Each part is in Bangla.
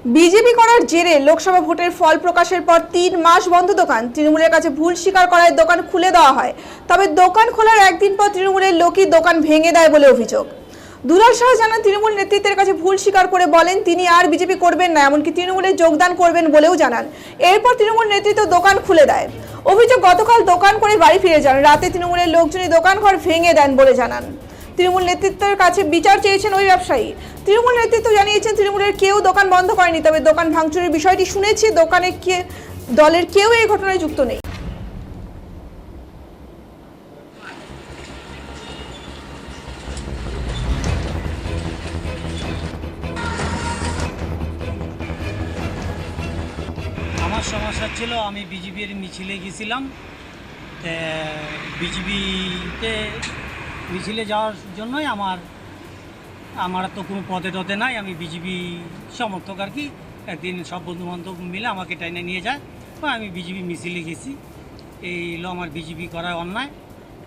বিজেপি করার জেরে লোকসভা ভোটের ফল প্রকাশের পর 3 মাস বন্ধ দোকান। তৃণমূলের কাছে ভুল স্বীকার করায় দোকান খুলে দেওয়া হয়। তবে দোকান খোলার একদিন পর তৃণমূলের লোকই দোকান ভেঙে দেয় বলে অভিযোগ। দুলাল শাহ জানান, তৃণমূল নেতৃত্বের কাছে ভুল স্বীকার করে বলেন তিনি আর বিজেপি করবেন না, এমনকি তৃণমূলে যোগদান করবেন বলেও জানান। এরপর তৃণমূল নেতৃত্ব দোকান খুলে দেয়। অভিযোগ, গতকাল দোকান করে বাড়ি ফিরে যান। রাতে তৃণমূলের লোকজনই দোকান ঘর ভেঙে দেন বলে জানান। তৃণমূল নেতৃত্বের কাছে বিচার চেয়েছেন ওই ব্যবসায়ী। তৃণমূল নেতৃত্ব জানিয়েছেন তৃণমূলের কেউ দোকান বন্ধ করেনি, তবে দোকান ভাঙচুরের বিষয়টি শুনেছি। দলের কেউ এই ঘটনায় যুক্ত নেই। আমার সমস্যা ছিল, আমি বিজেপির মিছিলে গেছিলাম। বিজেপিতে মিছিলে যাওয়ার জন্যই আমার তো কোনো পদে টদে নাই, আমি বিজেপি সমর্থক আর কি। একদিন সব বন্ধুবান্ধব মিলে আমাকে টাইনে নিয়ে যায়, আমি বিজেপি মিছিলে গেছি। এই হলো আমার বিজেপি করা অন্যায়।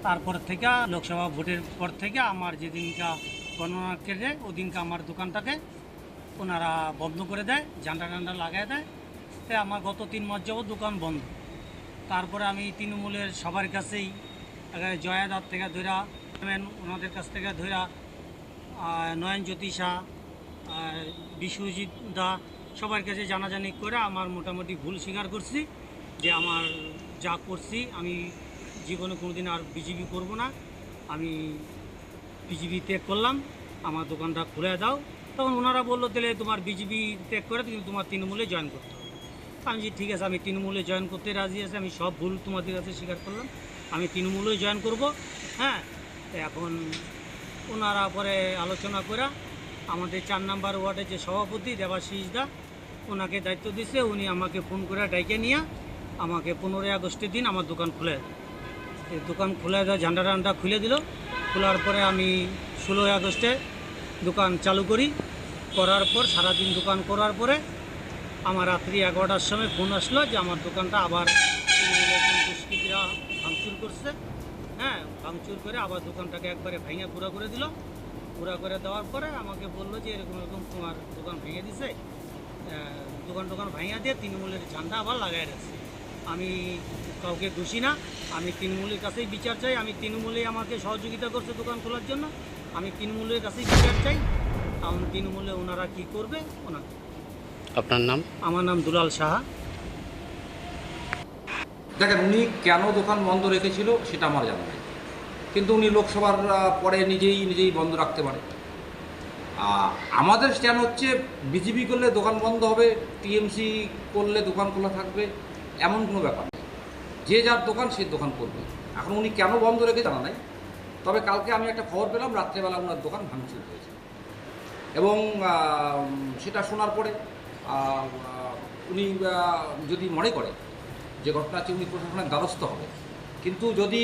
তারপর থেকে লোকসভা ভোটের পর থেকে আমার যেদিনকা গণনা কেটে ওদিনকে আমার দোকানটাকে ওনারা বন্ধ করে দেয়, ঝান্ডা টান্ডা লাগায় দেয়। তাই আমার গত 3 মাস যাবত দোকান বন্ধ। তারপরে আমি তৃণমূলের সবার কাছেই জয়াদার থেকে ধরা, ওনাদের কাছ থেকে ধরা, নয়ন জ্যোতি শাহ, বিশ্বজিৎ দা, সবার কাছে জানাজানি করে আমার মোটামুটি ভুল স্বীকার করছি যে আমার যা করছি আমি জীবনে কোনোদিন আর বিজেপি করব না। আমি বিজেপি ত্যাগ করলাম, আমার দোকানটা খুলে দাও। তখন ওনারা বললো, তাহলে তোমার বিজেপি ত্যাগ করে কিন্তু তোমার তৃণমূলে জয়েন করতে হবে। আমি যে ঠিক আছে, আমি তৃণমূলে জয়েন করতে রাজি আছি। আমি সব ভুল তোমাদের কাছে স্বীকার করলাম, আমি তৃণমূলে জয়েন করব। হ্যাঁ, এখন ওনারা পরে আলোচনা করে আমাদের 4 নম্বর ওয়ার্ডের যে সভাপতি দেবাশিস দা, ওনাকে দায়িত্ব দিছে। উনি আমাকে ফোন করে ডাইকে নিয়ে আমাকে 15 আগস্টের দিন আমার দোকান খুলে দেয়। এই দোকান খুলে দেয়, ঝান্ডা টান্ডা খুলে দিল। খোলার পরে আমি 16 আগস্টে দোকান চালু করার পর সারাদিন দোকান করার পরে আমার রাত্রি 11টার সময় ফোন আসলো যে আমার দোকানটা আবার দুষ্কৃতীরা ভাঙচুর করছে। হ্যাঁ, ভাঙচুর করে আবার দোকানটাকে একবারে ভেঙে পুরা করে দিল। পুরা করে দেওয়ার পরে আমাকে বললো যে এরকম এরকম তোমার দোকান ভেঙে দিছে। দোকান ভেঙে দিয়ে তৃণমূলের ঝান্ডা আবার লাগাই রাখছে। আমি কাউকে দোষী না, আমি তৃণমূলের কাছেই বিচার চাই। আমি তৃণমূলেই আমাকে সহযোগিতা করছে দোকান খোলার জন্য, আমি তৃণমূলের কাছেই বিচার চাই। কারণ তৃণমূলে ওনারা কী করবে ওনারা। আপনার নাম? আমার নাম দুলাল সাহা। দেখেন, উনি কেন দোকান বন্ধ রেখেছিল সেটা আমার জানা নেই, কিন্তু উনি লোকসভার পরে নিজেই বন্ধ রাখতে পারে। আমাদের স্ট্যান্ড হচ্ছে বিজেপি করলে দোকান বন্ধ হবে, টিএমসি করলে দোকান খোলা থাকবে, এমন কোনো ব্যাপার নেই। যে যার দোকান সে দোকান করবে। এখন উনি কেন বন্ধ রেখে জানা নাই। তবে কালকে আমি একটা খবর পেলাম, রাত্রেবেলা ওনার দোকান ভাঙচুর হয়েছে, এবং সেটা শোনার পরে উনি যদি মনে করে যে ঘটনা আছে, উনি প্রশাসনের দ্বারস্থ হবে। কিন্তু যদি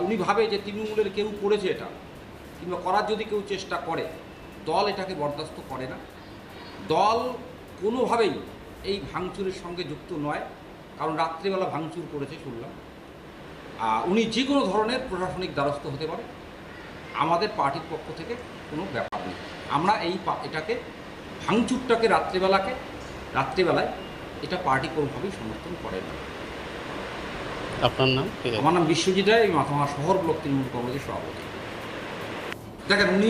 উনি ভাবে যে তৃণমূলের কেউ করেছে এটা, কিংবা করার যদি কেউ চেষ্টা করে, দল এটাকে বরদাস্ত করে না। দল কোনোভাবেই এই ভাঙচুরের সঙ্গে যুক্ত নয়, কারণ রাত্রিবেলা ভাঙচুর করেছে শুনলাম। উনি যে কোনো ধরনের প্রশাসনিক দ্বারস্থ হতে পারে, আমাদের পার্টির পক্ষ থেকে কোনো ব্যাপার নেই। আমরা এটাকে ভাঙচুরটাকে রাত্রিবেলায় এটা পার্টি কোনোভাবেই সমর্থন করে না। আপনার নাম? আমার নাম বিশ্বজিৎ রায়, এই মাথামা শহর ব্লক তৃণমূল কংগ্রেসের সভাপতি। দেখেন, উনি